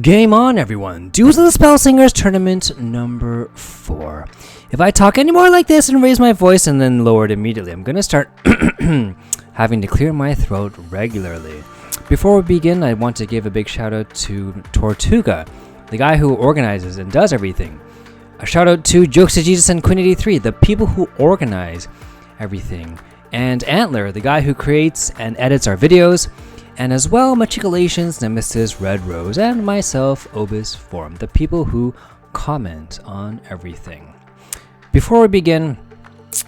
Game on, everyone. Duels of the Spellslingers tournament number 4. If I talk any more like this and raise my voice and then lower it immediately, I'm going to start having to clear my throat regularly. Before we begin, I want to give a big shout out to Tortuga, the guy who organizes and does everything. A shout out to Jokes to Jesus and Queen83, the people who organize everything. And Antler, the guy who creates and edits our videos. And as well, Machicolations, Nemesis, Red Rose, and myself, Obus Forum, the people who comment on everything. Before we begin,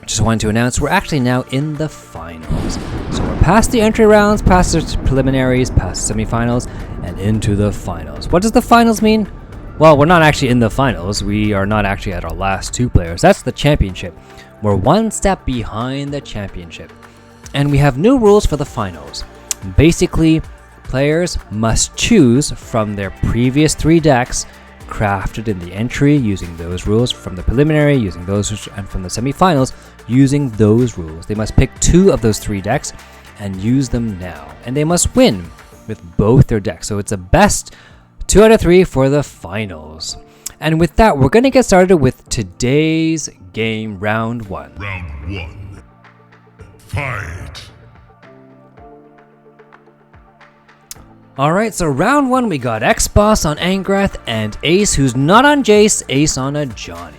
just wanted to announce we're actually now in the finals. So we're past the entry rounds, past the preliminaries, past the semifinals, and into the finals. What does the finals mean? Well, we're not actually in the finals. We are not actually at our last 2 players. That's the championship. We're one step behind the championship. And we have new rules for the finals. Basically, players must choose from their previous 3 decks crafted in the entry using those rules, from the preliminary using those, and from the semifinals using those rules. They must pick 2 of those 3 decks and use them now. And they must win with both their decks. So it's a best 2 out of 3 for the finals. And with that, we're going to get started with today's game, round 1. Round 1. Fight! Alright, so round 1 we got ExBoss on Angrath and Ace, who's not on Jace, Ace on a Johnny.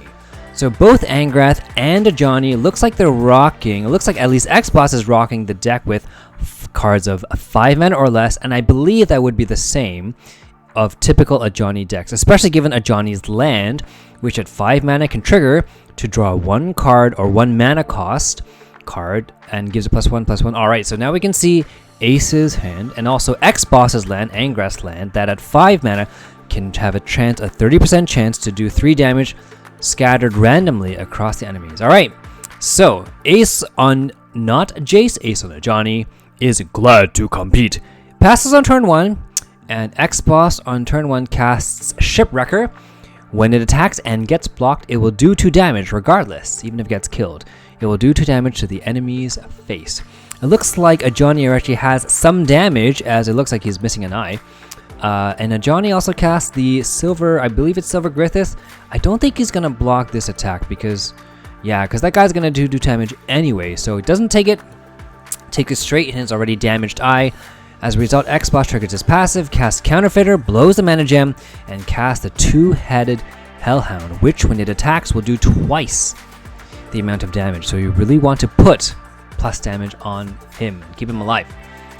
So both Angrath and a Johnny, looks like they're rocking, it looks like at least ExBoss is rocking the deck with cards of 5 mana or less, and I believe that would be the same of typical Ajani decks, especially given Ajani's land, which at 5 mana can trigger to draw 1 card or 1 mana cost card and gives a +1/+1. Alright, so now we can see Ace's hand and also ExBoss's land, Angrath's land, that at 5 mana can have a 30% chance to do 3 damage scattered randomly across the enemies. Alright, so Ace on not Jace, Ace on a Johnny is glad to compete. Passes on turn 1, and ExBoss on turn 1 casts Shipwrecker. When it attacks and gets blocked, it will do 2 damage regardless, even if it gets killed. It will do 2 damage to the enemy's face. It looks like a Johnny actually has some damage, as it looks like he's missing an eye. And a Johnny also casts the silver, I believe it's Silver Griffith. I don't think he's going to block this attack because that guy's going to do damage anyway. So it doesn't take it straight in his already damaged eye. As a result, ExBoss triggers his passive, casts Counterfeiter, blows the mana gem, and casts the 2-headed Hellhound, which when it attacks will do twice the amount of damage. So you really want to put plus damage on him and keep him alive.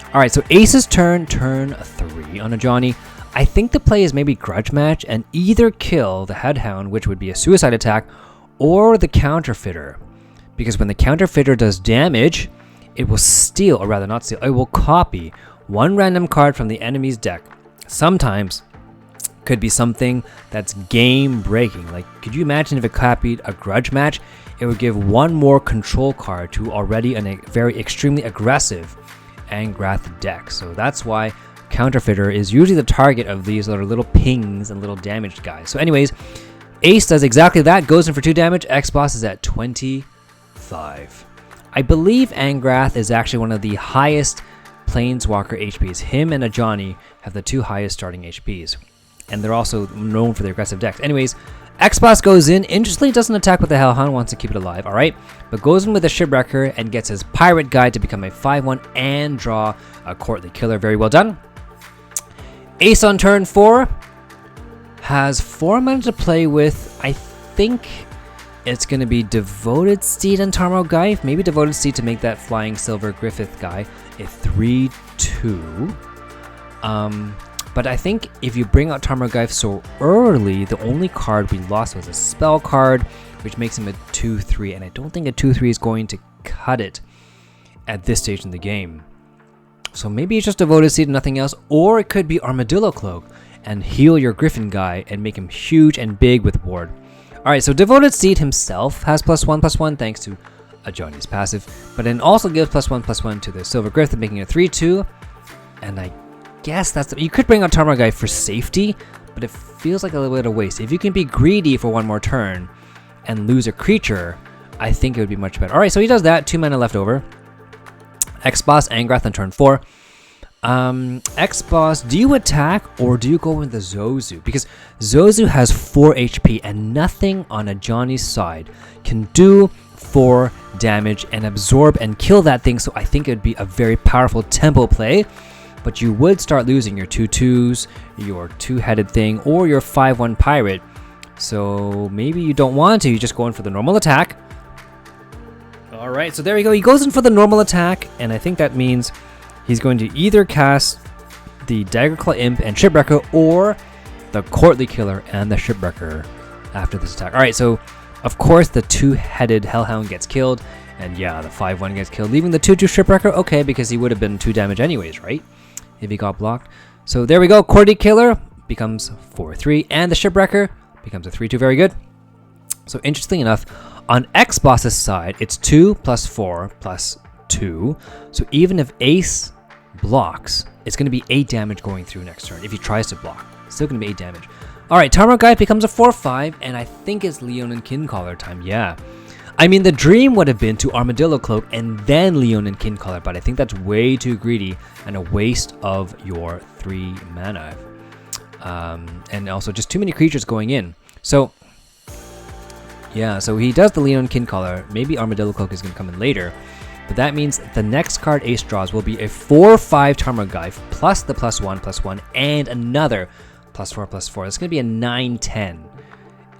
Alright, so Ace's turn 3 on a Johnny. I think the play is maybe Grudge Match and either kill the Headhound, which would be a suicide attack, or the Counterfeiter. Because when the Counterfeiter does damage, it will steal, or rather not steal, it will copy 1 random card from the enemy's deck. Sometimes could be something that's game breaking. Like, could you imagine if it copied a Grudge Match? It would give 1 more control card to already a very extremely aggressive Angrath deck. So that's why Counterfeiter is usually the target of these little pings and little damaged guys. So anyways, Ace does exactly that, goes in for 2 damage. ExBoss is at 25. I believe Angrath is actually one of the highest planeswalker HPs. Him and a Johnny have the 2 highest starting HPs. And they're also known for their aggressive decks. Anyways, ExBoss goes in, interestingly doesn't attack with the Hellhound, wants to keep it alive, alright? But goes in with a Shipwrecker and gets his Pirate Guide to become a 5/1 and draw a Courtly Killer. Very well done. Ace on turn 4 has 4 mana to play with. I think it's going to be Devoted Steed and Tarmogoyf. Maybe Devoted Steed to make that flying Silver Griffith guy a 3/2. But I think if you bring out Tarmogoyf so early, the only card we lost was a spell card, which makes him a 2/3, and I don't think a 2/3 is going to cut it at this stage in the game. So maybe it's just Devoted Seed and nothing else, or it could be Armadillo Cloak and heal your Griffin guy and make him huge and big with Ward. Alright, so Devoted Seed himself has +1/+1 thanks to a Johnny's passive, but then also gives +1/+1 to the Silver Griffin, making it 3/2, and I guess you could bring out Tarmogoyf for safety, but it feels like a little bit of waste. If you can be greedy for 1 more turn and lose a creature, I think it would be much better. Alright, so he does that, 2 mana left over. ExBoss Angrath on turn 4. ExBoss, do you attack or do you go with the Zozu? Because Zozu has 4 HP and nothing on a Johnny's side can do 4 damage and absorb and kill that thing, so I think it would be a very powerful tempo play. But you would start losing your 2/2s, your 2-headed thing, or your 5/1 pirate. So maybe you don't want to, you just go in for the normal attack. Alright, so there you go, he goes in for the normal attack, and I think that means he's going to either cast the Daggerclaw Imp and Shipwrecker, or the Courtly Killer and the Shipwrecker after this attack. Alright, so of course the 2-headed Hellhound gets killed, and yeah, the 5/1 gets killed, leaving the 2/2 Shipwrecker, okay, because he would have been 2 damage anyways, right? If he got blocked. So there we go, Courtly Killer becomes 4/3, and the Shipwrecker becomes a 3/2, very good. So interestingly enough, on ExBoss's side, it's 2 + 4 + 2, so even if Ace blocks, it's going to be 8 damage going through next turn. If he tries to block, it's still going to be 8 damage. Alright, Tarmogoyf becomes a 4/5, and I think it's Leonin Kincaller time, yeah. I mean, the dream would have been to Armadillo Cloak and then Leonin Kincaller, but I think that's way too greedy and a waste of your 3 mana. And also just too many creatures going in. So, yeah, so he does the Leonin Kincaller. Maybe Armadillo Cloak is going to come in later. But that means the next card Ace draws will be a 4/5 Tarmogoyf plus the +1/+1 and another +4/+4. It's going to be a 9/10.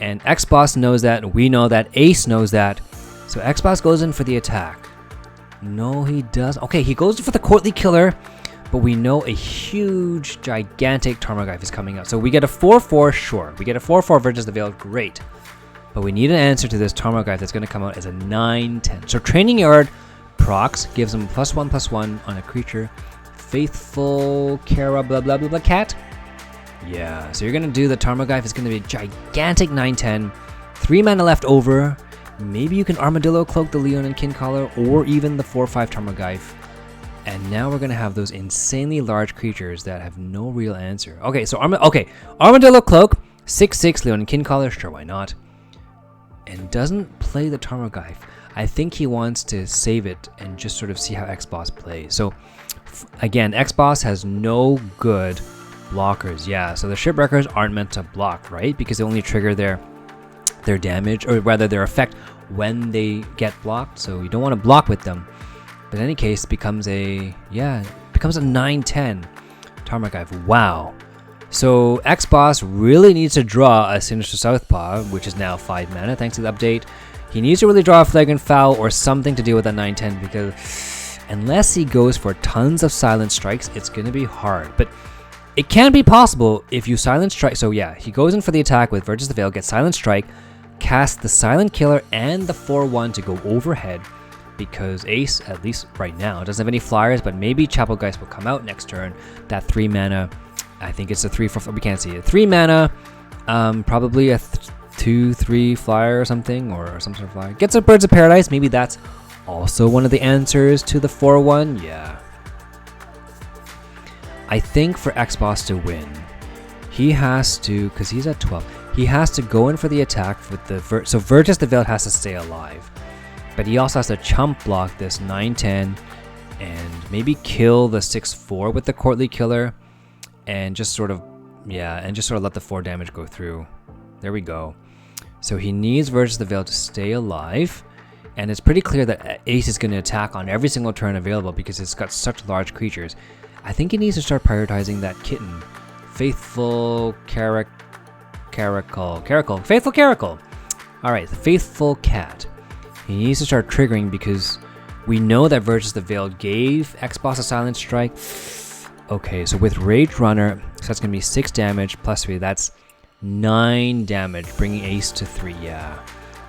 And ExBoss knows that, we know that, Ace knows that. So ExBoss goes in for the attack. No, he does. Okay, he goes in for the Courtly Killer, but we know a huge, gigantic Tarmogoyf is coming out. So we get a 4/4, sure. We get a 4/4 Virtus the Veil, great. But we need an answer to this Tarmogoyf that's going to come out as a 9/10. So Training Yard procs gives him +1/+1 on a creature. Faithful Kara blah blah blah blah cat. Yeah, so you're going to do the Tarmogoyf. It's going to be a gigantic 9/10. 3 mana left over. Maybe you can Armadillo Cloak the Leonin Kincaller or even the 4/5 Tarmogoyf. And now we're going to have those insanely large creatures that have no real answer. Okay, so Armadillo Cloak, 6/6 Leonin Kincaller, sure, why not? And doesn't play the Tarmogoyf. I think he wants to save it and just sort of see how ExBoss plays. So again, ExBoss has no good blockers. Yeah, so the Shipwreckers aren't meant to block, right? Because they only trigger their damage, or rather their effect, when they get blocked. So you don't want to block with them. But in any case, it becomes a 9/10 Tarmogoyf. Wow. So ExBoss really needs to draw a Sinister Southpaw, which is now 5 mana thanks to the update. He needs to really draw a Flagrant Foul or something to deal with that 9/10, because unless he goes for tons of Silent Strikes, it's going to be hard. But it can be possible if you Silent Strike. So yeah, he goes in for the attack with Virtus the Veil, gets Silent Strike, casts the Silent Killer and the 4/1 to go overhead, because Ace, at least right now, doesn't have any flyers, but maybe Chapel Geist will come out next turn. That 3 mana, I think it's a 3/4, we can't see it. 3 mana, probably a 2/3 flyer or something, or some sort of flyer. Gets a Birds of Paradise, maybe that's also one of the answers to the 4/1, yeah. I think for ExBoss to win, he has to, because he's at 12, he has to go in for the attack with the so Virtus the Veiled has to stay alive. But he also has to chump block this 9/10 and maybe kill the 6/4 with the Courtly Killer and just sort of let the 4 damage go through. There we go. So he needs Virtus the Veiled to stay alive, and it's pretty clear that Ace is going to attack on every single turn available because it's got such large creatures. I think he needs to start prioritizing that kitten. Faithful Caracal. Alright, the Faithful Cat. He needs to start triggering because we know that Virtus the Veiled gave ExBoss a Silent Strike. Okay, so with Rage Runner, so that's going to be 6 damage plus 3. That's 9 damage, bringing Ace to 3. Yeah,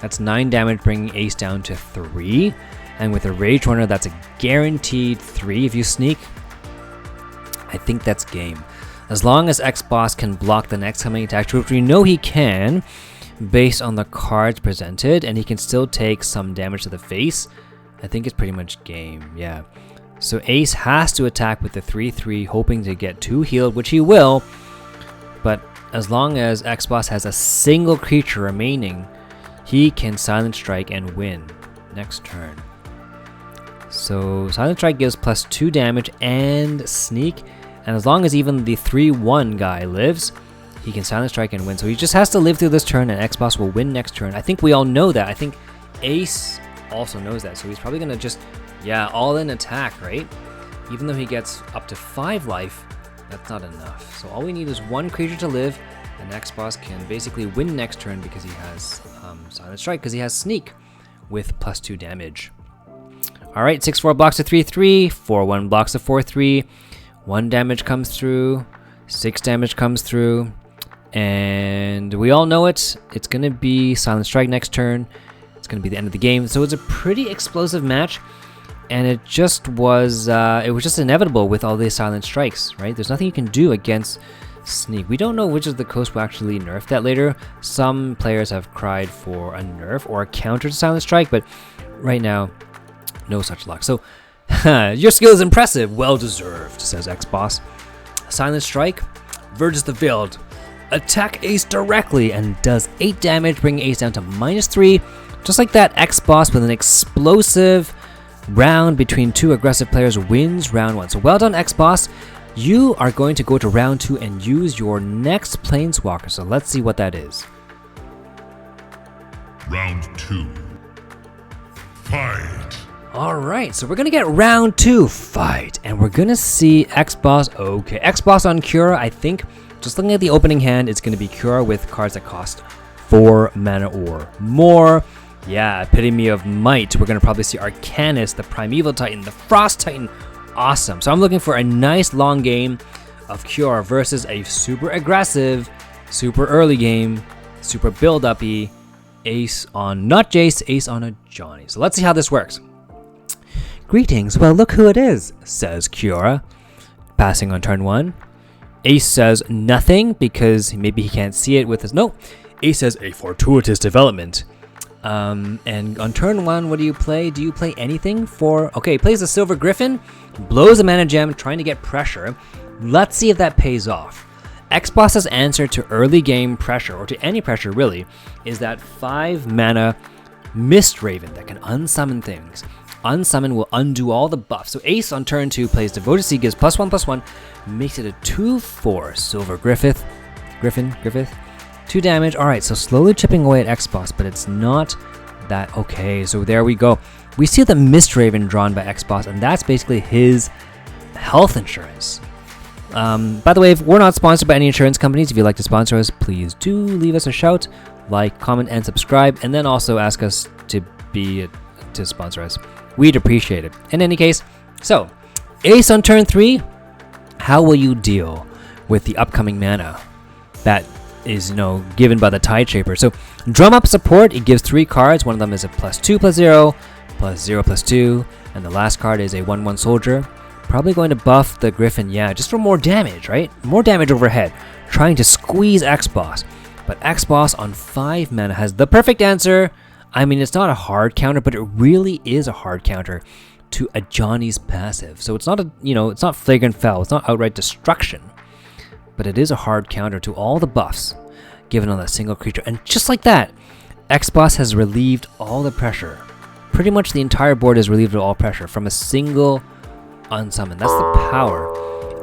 that's 9 damage, bringing Ace down to 3. And with a Rage Runner, that's a guaranteed 3. If you sneak, I think that's game. As long as ExBoss can block the next coming attack, which we know he can, based on the cards presented, and he can still take some damage to the face, I think it's pretty much game, yeah. So Ace has to attack with the 3/3, hoping to get 2 healed, which he will, but as long as ExBoss has a single creature remaining, he can Silent Strike and win next turn. So Silent Strike gives +2 damage and sneak, and as long as even the 3/1 guy lives, he can Silent Strike and win. So he just has to live through this turn, and ExBoss will win next turn. I think we all know that. I think Ace also knows that, so he's probably gonna just, yeah, all in attack, right? Even though he gets up to 5 life, that's not enough. So all we need is 1 creature to live, and ExBoss can basically win next turn because he has Silent Strike, because he has Sneak with +2 damage. Alright, 6/4 blocks to 3/3, 4/1 blocks to 4/3, 1 damage comes through, 6 damage comes through, and we all know it. It's going to be Silent Strike next turn. It's going to be the end of the game. So it's a pretty explosive match, and it was just inevitable with all these Silent Strikes, right? There's nothing you can do against Sneak. We don't know which of the coast will actually nerf that later. Some players have cried for a nerf or a counter to Silent Strike, but right now, no such luck. So, your skill is impressive, well deserved, says ExBoss. Silent Strike verges the field. Attack Ace directly and does 8 damage, bringing Ace down to -3. Just like that, ExBoss with an explosive round between 2 aggressive players wins round 1. So well done, ExBoss. You are going to go to round 2 and use your next planeswalker. So let's see what that is. Round 2. Fight. Alright, so we're going to get round 2, fight. And we're going to see ExBoss. Okay, ExBoss on Cura, I think. Just looking at the opening hand, it's going to be Cura with cards that cost 4 mana or more. Yeah, epitome of might. We're going to probably see Arcanist, the Primeval Titan, the Frost Titan. Awesome. So I'm looking for a nice long game of Cura versus a super aggressive, super early game, super build-up-y Ace on, not Jace, Ace on a Johnny. So let's see how this works. Greetings. Well, look who it is, says Cura, passing on turn 1. Ace says nothing because maybe he can't see it with his... No, Ace says a fortuitous development. And on turn 1, what do you play? Do you play anything for... Okay, he plays a Silver Griffin, blows a mana gem, trying to get pressure. Let's see if that pays off. ExBoss's answer to early game pressure, or to any pressure really, is that 5 mana Mist Raven that can unsummon things. Unsummon will undo all the buffs. So Ace on turn 2 plays Devoted Sea, gives +1/+1, makes it a 2/4 Silver Griffith. 2 damage. Alright, so slowly chipping away at ExBoss, but it's not that okay. So there we go. We see the Mist Raven drawn by ExBoss, and that's basically his health insurance. By the way, if we're not sponsored by any insurance companies, if you'd like to sponsor us, please do leave us a shout, like, comment, and subscribe, and then also ask us to sponsor us. We'd appreciate it. In any case, so Ace on turn 3, how will you deal with the upcoming mana that is, given by the Tideshaper? So drum up support, it gives 3 cards. One of them is a +2/+0, +0/+2, and the last card is a 1/1 soldier. Probably going to buff the Griffin, yeah, just for more damage, right? More damage overhead, trying to squeeze ExBoss. But ExBoss on 5 mana has the perfect answer. I mean, it's not a hard counter, but it really is a hard counter to a Johnny's passive. So it's not it's not flagrant foul, it's not outright destruction, but it is a hard counter to all the buffs given on that single creature. And just like that, ExBoss has relieved all the pressure. Pretty much the entire board is relieved of all pressure from a single unsummon. That's the power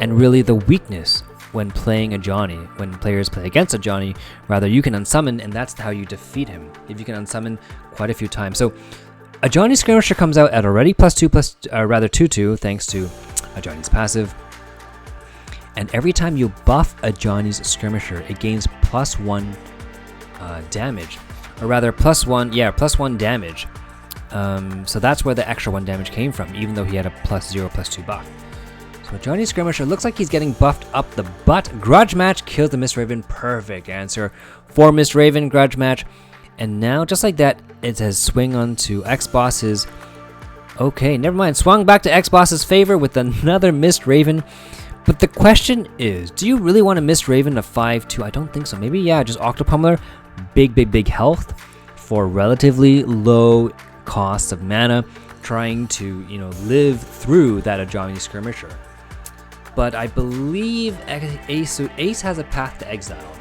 and really the weakness when playing a Johnny. When players play against a Johnny, rather, you can unsummon, and that's how you defeat him, if you can unsummon quite a few times. So a Johnny Skirmisher comes out at already +2/+2/2 thanks to a Johnny's passive. And every time you buff a Johnny's Skirmisher, it gains +1 damage, or rather +1 damage. So that's where the extra 1 damage came from, even though he had a +0/+2 buff. So Johnny Skirmisher looks like he's getting buffed up the butt. Grudge Match kills the Mist Raven. Perfect answer for Mist Raven, Grudge Match. And now, just like that, it says swing on to ExBoss's. Okay, never mind. Swung back to ExBoss's favor with another Mist Raven. But the question is, do you really want a Mist Raven, a 5/2? I don't think so. Maybe, yeah, just Octopummeler. Big health for relatively low costs of mana, trying to, live through that Johnny Skirmisher. But I believe Ace has a path to exile,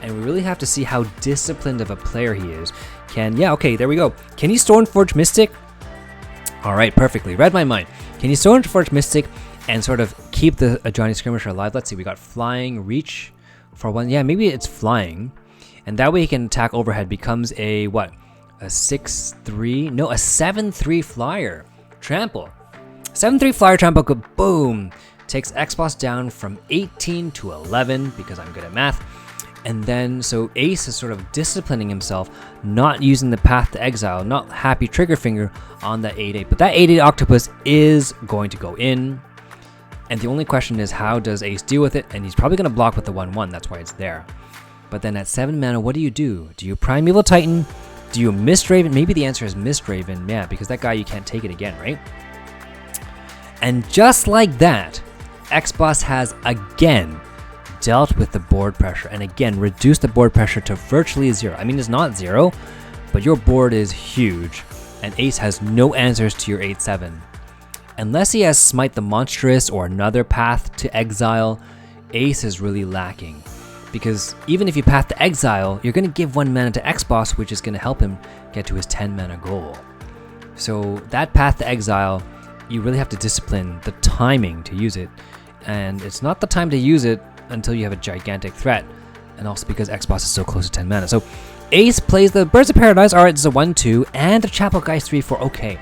and we really have to see how disciplined of a player he is. Okay, there we go. Can he Stoneforge Mystic? Alright, perfectly. Read my mind. Can you Stoneforge Mystic and sort of keep the Johnny Skirmisher alive? Let's see, we got Flying, Reach for 1. Yeah, maybe it's Flying. And that way he can attack overhead. Becomes a, what? A 6-3? No, a 7-3 flyer. Trample. 7-3 flyer trample, boom! Takes ExBoss down from 18 to 11, because I'm good at math. And then, so Ace is sort of disciplining himself, not using the Path to Exile, not happy trigger finger on that 8-8. But that 8-8 Octopus is going to go in. And the only question is, how does Ace deal with it? And he's probably going to block with the 1-1, that's why it's there. But then at 7 mana, what do you do? Do you Primeval Titan? Do you Mistraven? Maybe the answer is Mistraven, yeah, because that guy, you can't take it again, right? And just like that, ExBoss has again dealt with the board pressure, and again reduced the board pressure to virtually 0. I mean, it's not 0, but your board is huge, and Ace has no answers to your 8-7. Unless he has Smite the Monstrous or another Path to Exile, Ace is really lacking. Because even if you Path to Exile, you're going to give 1 mana to ExBoss, which is going to help him get to his 10 mana goal. So that Path to Exile, you really have to discipline the timing to use it, and it's not the time to use it until you have a gigantic threat, and also because ExBoss is so close to 10 mana. So Ace plays the Birds of Paradise. Alright, it's a 1-2, and a Chapel Geist 3-4. Okay,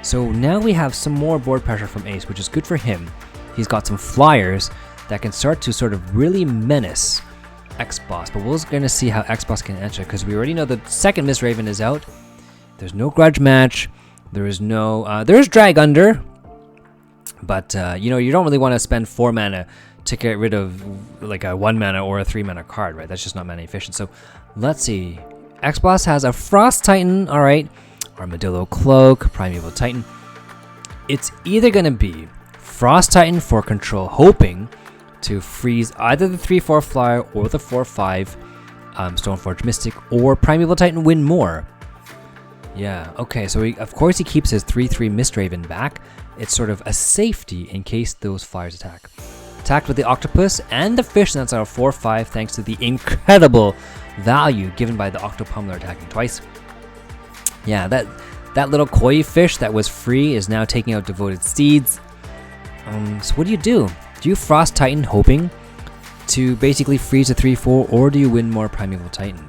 so now we have some more board pressure from Ace, which is good for him. He's got some flyers that can start to sort of really menace ExBoss, but we're going to see how ExBoss can answer, because we already know the second Mistraven is out. There's no Grudge Match. There is no, there's Drag Under, but you know, you don't really want to spend 4 mana to get rid of like a 1 mana or a 3 mana card, right? That's just not mana efficient. So let's see. ExBoss has a Frost Titan, alright, Armadillo Cloak, Primeval Titan. It's either going to be Frost Titan for control, hoping to freeze either the 3-4 flyer or the 4-5 Stoneforge Mystic, or Primeval Titan win more. Yeah, okay, so of course he keeps his 3-3 Mistraven back. It's sort of a safety in case those flyers attack. Attacked with the Octopus and the Fish, and that's our 4-5 thanks to the incredible value given by the Octopummeler attacking twice. Yeah, that little koi fish that was free is now taking out Devoted Steeds. So what do? Do you Frost Titan hoping to basically freeze a 3-4, or do you win more Primeval Titan?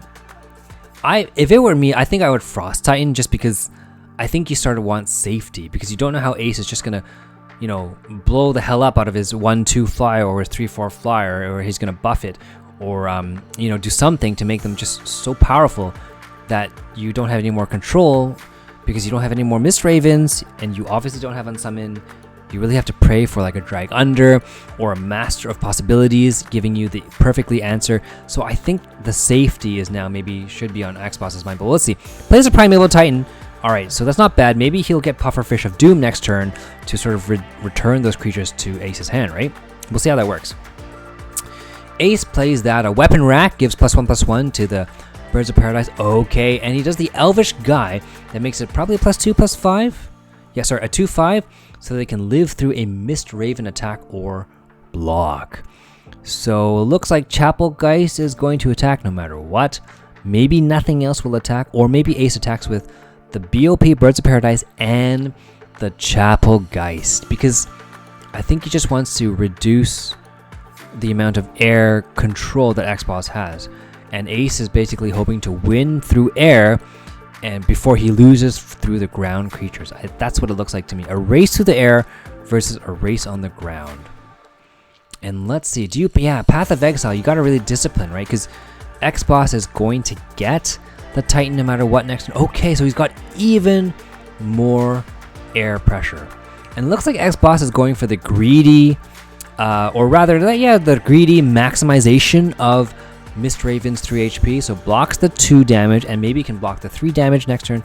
If it were me, I think I would Frost Titan, just because I think you sort of want safety, because you don't know how Ace is just gonna, you know, blow the hell up out of his 1-2 flyer or his 3-4 flyer, or he's gonna buff it, or you know, do something to make them just so powerful that you don't have any more control, because you don't have any more Mistravens, and you obviously don't have Unsummon. You really have to pray for like a Drag Under or a Master of Possibilities giving you the perfectly answer. So I think the safety is now should be on ExBoss's mind. But let's see. Plays a Primeval Titan. Alright, so that's not bad. Maybe he'll get Pufferfish of Doom next turn to sort of return those creatures to Ace's hand, right? We'll see how that works. Ace plays that. A Weapon Rack gives +1/+1 to the Birds of Paradise. Okay, and he does the Elvish Guy. That makes it probably a +2/+5. Yeah, sorry, a 2/5. So they can live through a Mistraven attack or block. So it looks like Chapel Geist is going to attack no matter what. Maybe nothing else will attack, or maybe Ace attacks with the BOP Birds of Paradise and the Chapel Geist, because I think he just wants to reduce the amount of air control that ExBoss has. And Ace is basically hoping to win through air, and before he loses through the ground creatures. That's what it looks like to me. A race through the air versus a race on the ground. And let's see, Path of Exile, you gotta really discipline, right? Because ExBoss is going to get the Titan no matter what next. Okay, so he's got even more air pressure. And it looks like ExBoss is going for the greedy, the greedy maximization of Mistraven's 3 HP, so blocks the 2 damage, and maybe can block the 3 damage next turn.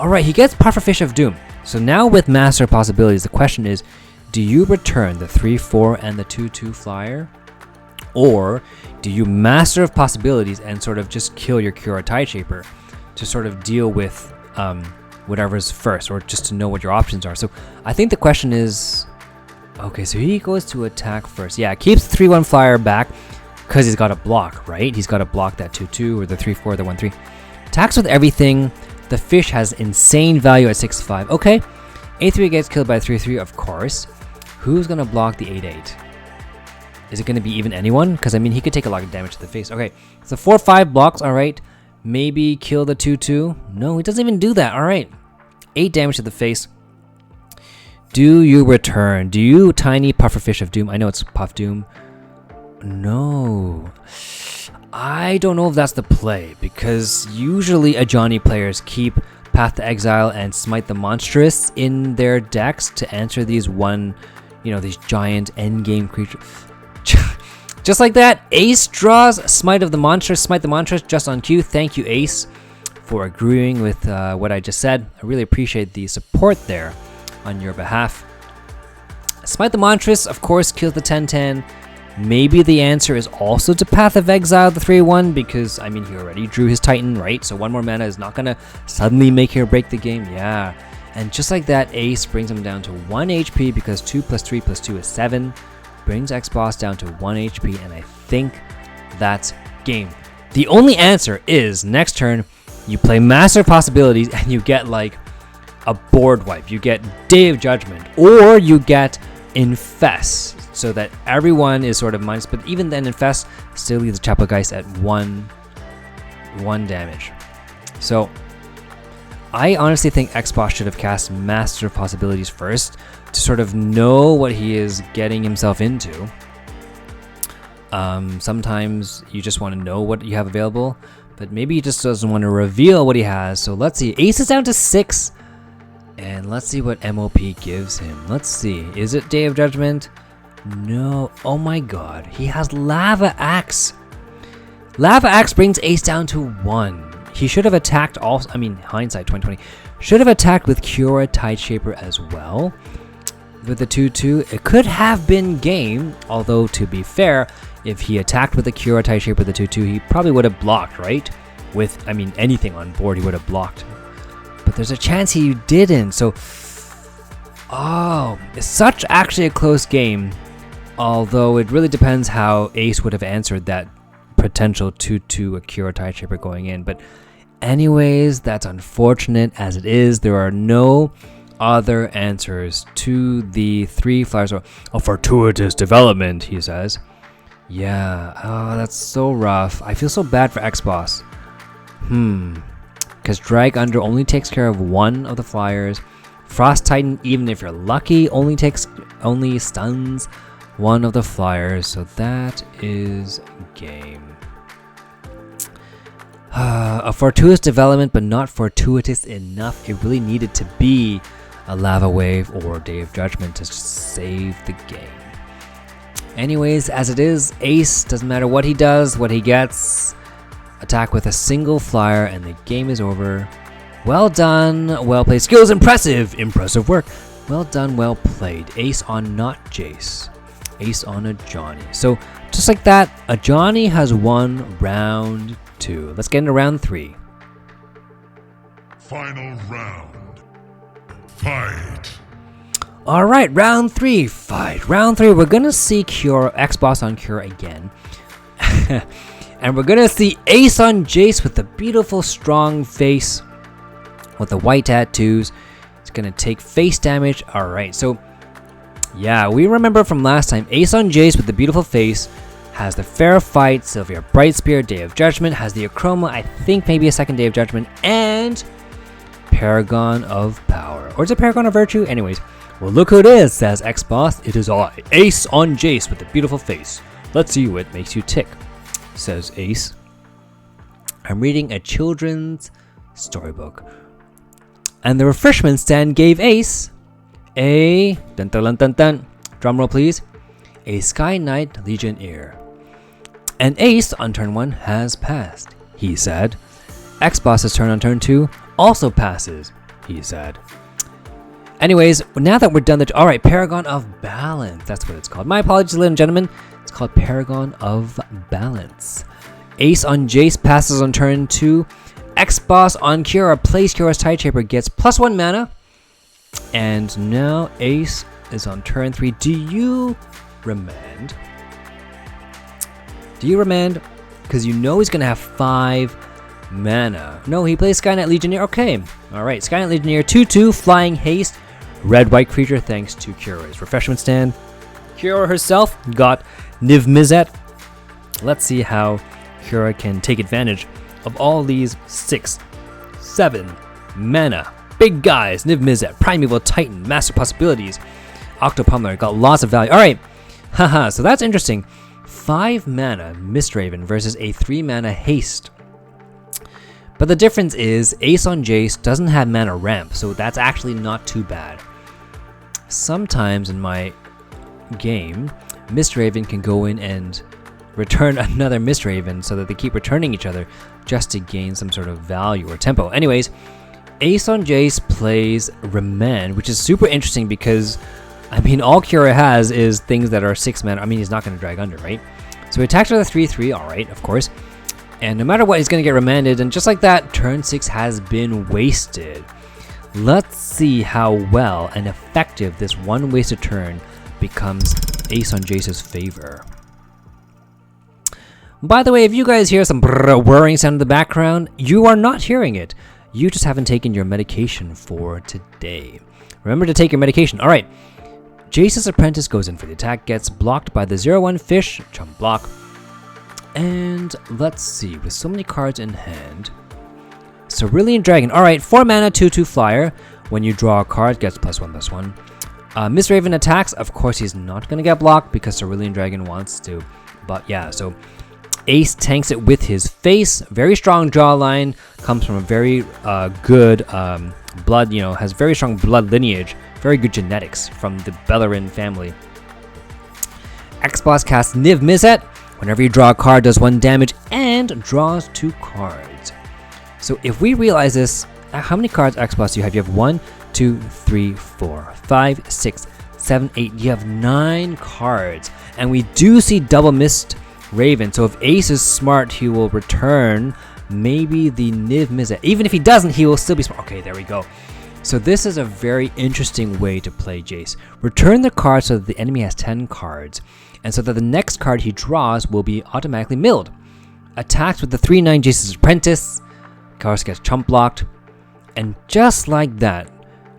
Alright, he gets Pufferfish of Doom. So now with Master Possibilities, the question is, do you return the 3-4 and the 2-2 flyer? Or do you Master of Possibilities and sort of just kill your Cura Tideshaper to sort of deal with whatever's first, or just to know what your options are? So I think the question is, okay, so he goes to attack first. Yeah, keeps the 3-1 flyer back, because he's got to block, right? He's got to block that 2-2 or the 3-4, the 1-3. Attacks with everything. The fish has insane value at 6-5. Okay, A3 gets killed by 3/3, of course. Who's gonna block the 8/8? Is it gonna be even anyone? Because I mean, he could take a lot of damage to the face. Okay, so 4/5 blocks. All right, maybe kill the 2/2. No, he doesn't even do that. All right, 8 damage to the face. Do you return? Do you tiny pufferfish of doom? I know it's Puff Doom. No, I don't know if that's the play, because usually Ajani players keep Path to Exile and Smite the Monstrous in their decks to answer these these giant endgame creatures. Just like that, Ace draws Smite of the Monstrous, Smite the Monstrous just on cue. Thank you, Ace, for agreeing with what I just said. I really appreciate the support there on your behalf. Smite the Monstrous, of course, kills the 10/10. Maybe the answer is also to Path of Exile the 3/1, because, I mean, he already drew his Titan, right? So 1 more mana is not going to suddenly make or break the game. Yeah. And just like that, Ace brings him down to 1 HP, because 2 + 3 + 2 is 7. Brings ExBoss down to 1 HP, and I think that's game. The only answer is, next turn, you play Master of Possibilities, and you get, like, a board wipe. You get Day of Judgment, or you get Infest, so that everyone is sort of minus, but even then Infest still leaves the Chapelgeist at 1 damage. So I honestly think ExBoss should have cast Master of Possibilities first to sort of know what he is getting himself into. Sometimes you just want to know what you have available, but maybe he just doesn't want to reveal what he has. So let's see. Ace is down to 6. And let's see what MOP gives him. Let's see. Is it Day of Judgment? No. Oh my god. He has Lava Axe. Lava Axe brings Ace down to 1. He should have attacked also. I mean, hindsight 2020. Should have attacked with Kiora Tideshaper as well. With the 2/2. It could have been game. Although, to be fair, if he attacked with the Kiora Tideshaper, the 2/2, he probably would have blocked, right? With, I mean, anything on board, he would have blocked. But there's a chance he didn't, so... Oh, it's such actually a close game. Although it really depends how Ace would have answered that potential 2/2 Akira Tideshaper going in. But anyways, that's unfortunate as it is. There are no other answers to the 3 flyers. A fortuitous development, he says. Yeah, oh, that's so rough. I feel so bad for ExBoss. Because Drag Under only takes care of 1 of the flyers. Frost Titan, even if you're lucky, only stuns 1 of the flyers. So that is game. A fortuitous development, but not fortuitous enough. It really needed to be a Lava Wave or Day of Judgment to save the game. Anyways, as it is, Ace, doesn't matter what he does, what he gets. Attack with a single flyer and the game is over. Well done, well played. Skills impressive, impressive work. Well done, well played. Ace on not Jace. Ace on Ajani. So just like that, Ajani has won round 2. Let's get into round 3. Final round. Fight. All right, round 3, fight. Round 3, we're gonna see ExBoss on Cure again. And we're gonna see Ace on Jace with the beautiful strong face with the white tattoos. It's gonna take face damage. Alright, so yeah, we remember from last time, Ace on Jace with the beautiful face has the Fair Fight, Sylvia Brightspear, Day of Judgment, has the Achroma, I think maybe a second Day of Judgment, and Paragon of Power. Or is it Paragon of Virtue? Anyways, well, look who it is, says ExBoss. It is I, Ace on Jace with the beautiful face. Let's see what makes you tick, says Ace. I'm reading a children's storybook. And the refreshment stand gave Ace a dun dun dun dun, drum roll please, a Sky Knight Legionnaire. And Ace on turn 1 has passed, he said. ExBoss's turn on turn 2 also passes, he said. Anyways, now that we're done, alright, Paragon of Balance, that's what it's called. My apologies, ladies and gentlemen. It's called Paragon of Balance. Ace on Jace passes on turn 2. ExBoss on Kiora plays Kiora's Tideshaper, gets +1 mana. And now Ace is on turn 3. Do you remand? Do you remand? Because you know he's going to have 5 mana. No, he plays Skynet Legionnaire. Okay. Alright, Skynet Legionnaire 2/2, Flying Haste. red-white creature thanks to Kira's refreshment stand. Kira herself got Niv Mizzet. Let's see how Kira can take advantage of all these 6, 7 mana. Big guys, Niv Mizzet, Primeval Titan, Master Possibilities, Octopummeler, got lots of value. Alright, haha, so that's interesting. 5 mana Mistraven versus a 3 mana Haste. But the difference is Ace on Jace doesn't have mana ramp, so that's actually not too bad. Sometimes in my game, Mistraven can go in and return another Mistraven so that they keep returning each other just to gain some sort of value or tempo. Anyways, Ace on Jace plays Remand, which is super interesting because, I mean, all Kira has is things that are 6 mana. I mean, he's not going to drag under, right? So he attacks with a 3/3, alright, of course. And no matter what, he's going to get remanded, and just like that, turn 6 has been wasted. Let's see how well and effective this one wasted turn becomes Ace on Jace's favor. By the way, if you guys hear some whirring sound in the background, you are not hearing it. You just haven't taken your medication for today. Remember to take your medication. Alright, Jace's Apprentice goes in for the attack, gets blocked by the 0/1 fish, jump block. And let's see, with so many cards in hand. Cerulean Dragon. Alright, 4 mana, 2/2 flyer. When you draw a card, gets +1/+1. Mistraven attacks. Of course, he's not going to get blocked because Cerulean Dragon wants to. But yeah, so Ace tanks it with his face. Very strong jawline. Comes from a very good blood, has very strong blood lineage. Very good genetics from the Bellerin family. ExBoss casts Niv Mizzet. Whenever you draw a card, does 1 damage and draws 2 cards. So if we realize this, how many cards ExBoss do you have? You have 1, 2, 3, 4, 5, 6, 7, 8. You have 9 cards. And we do see double Mist Raven. So if Ace is smart, he will return maybe the Niv Mizzet. Even if he doesn't, he will still be smart. Okay, there we go. So this is a very interesting way to play Jace. Return the card so that the enemy has 10 cards. And so that the next card he draws will be automatically milled. Attacks with the 3/9 Jace's Apprentice. Card gets chump blocked. And just like that,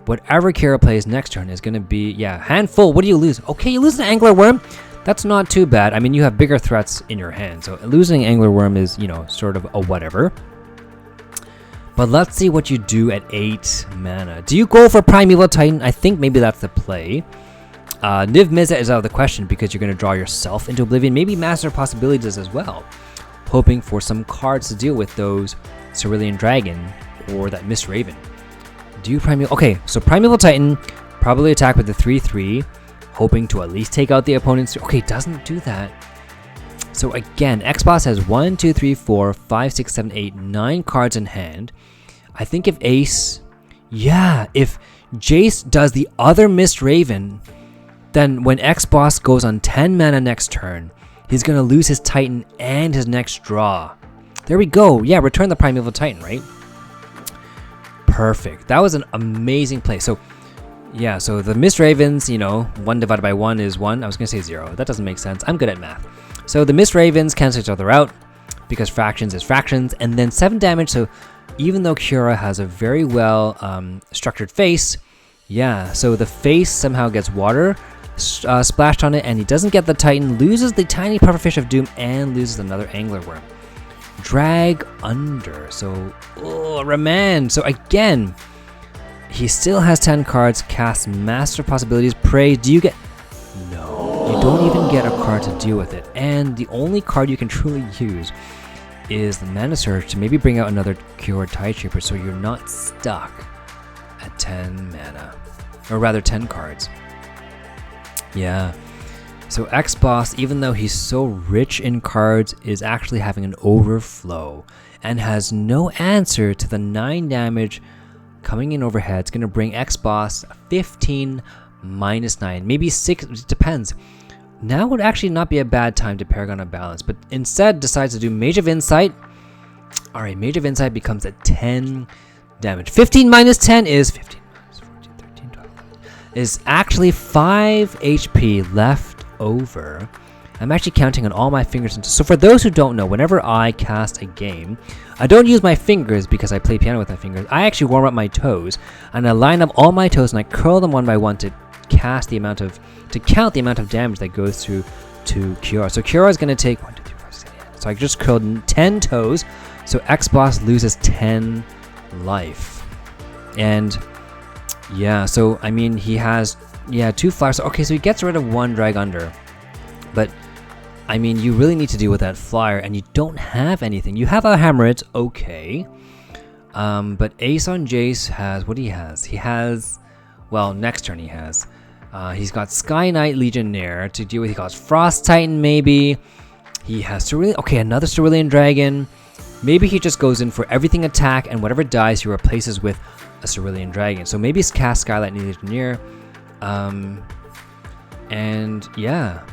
whatever Kira plays next turn is going to be, handful. What do you lose? Okay, you lose an Angler Worm. That's not too bad. I mean, you have bigger threats in your hand. So losing Angler Worm is, sort of a whatever. But let's see what you do at 8 mana. Do you go for Primeval Titan? I think maybe that's the play. Niv Mizzet is out of the question because you're going to draw yourself into Oblivion. Maybe Master Possibilities as well. Hoping for some cards to deal with those Cerulean Dragon or that Mist Raven. Do you Primeval? Okay, so Primeval Titan, probably attack with the 3/3. Hoping to at least take out the opponent's... Okay, doesn't do that. So again, ExBoss has 1, 2, 3, 4, 5, 6, 7, 8, 9 cards in hand. I think if Ace... if Jace does the other Mist Raven... Then when ExBoss goes on 10 mana next turn, he's going to lose his Titan and his next draw. There we go. Yeah, return the Primeval Titan, right? Perfect. That was an amazing play. So, yeah, so the Mist Ravens, 1 divided by 1 is 1. I was going to say 0. That doesn't make sense. I'm good at math. So the Mist Ravens cancel each other out because fractions is fractions. And then 7 damage. So even though Kira has a very well structured face, so the face somehow gets water splashed on it, and he doesn't get the Titan, loses the tiny Pufferfish of Doom, and loses another Angler Worm. Drag under, so Remand. So again, he still has 10 cards, casts Master Possibilities, Prey. Do you get... No, you don't even get a card to deal with it, and the only card you can truly use is the Mana Surge to maybe bring out another Cured Tideshaper, so you're not stuck at 10 mana, or rather 10 cards. Yeah, so ExBoss, even though he's so rich in cards, is actually having an overflow and has no answer to the 9 damage coming in overhead. It's going to bring ExBoss 15 minus 9, maybe 6, it depends. Now would actually not be a bad time to Paragon of Balance, but instead decides to do Mage of Insight. Alright, Mage of Insight becomes at 10 damage. 15 minus 10 is 15. Is actually 5 HP left over, I'm actually counting on all my fingers. So for those who don't know, whenever I cast a game, I don't use my fingers because I play piano with my fingers. I actually warm up my toes, and I line up all my toes and I curl them one by one to count the amount of damage that goes through to Kiora. So Kiora is going to take 1, 2, 3, 4, 6, 7, 8. So I just curled 10 toes. So ExBoss loses 10 life. And yeah, so I mean he has 2 flyers. Okay, so he gets rid of 1 drag under. But I mean, you really need to deal with that flyer, and you don't have anything. You have a Hammerit, okay. But Ace on Jace has, what he has? He has, well, next turn he's got Sky Knight Legionnaire to deal with. He got Frost Titan, maybe. He has Cerulean, okay, another Cerulean Dragon. Maybe he just goes in for everything attack, and whatever dies he replaces with a Cerulean Dragon. So maybe it's cast Skylight Legionnaire. And yeah.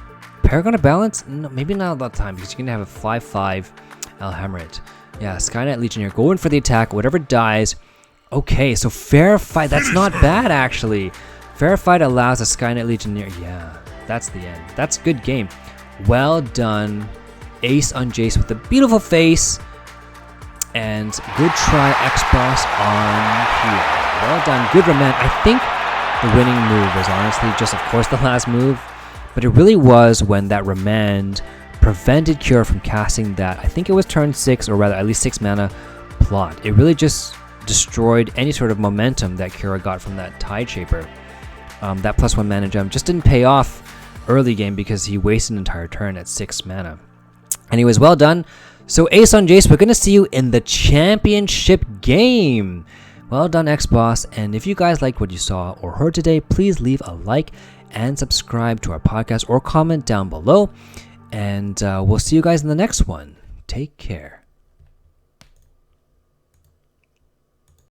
Paragon of Balance? No, maybe not at that time, because you're going to have a 5/5 Hammerit. Yeah, Skynet Legionnaire. Go in for the attack. Whatever dies. Okay, so Fair Fight. That's not bad, actually. Fair Fight allows a Skynet Legionnaire. Yeah, that's the end. That's a good game. Well done. Ace on Jace with a beautiful face. And good try, ExBoss on here. Well done. Good remand. I think the winning move was honestly just, of course, the last move. But it really was when that remand prevented Kiora from casting that, I think it was turn 6, or rather at least 6 mana plot. It really just destroyed any sort of momentum that Kiora got from that Tideshaper. That +1 mana gem just didn't pay off early game because he wasted an entire turn at 6 mana. Anyways, well done. So Ace on Jace, we're going to see you in the championship game. Well done, ExBoss. And if you guys liked what you saw or heard today, please leave a like and subscribe to our podcast or comment down below. And we'll see you guys in the next one. Take care.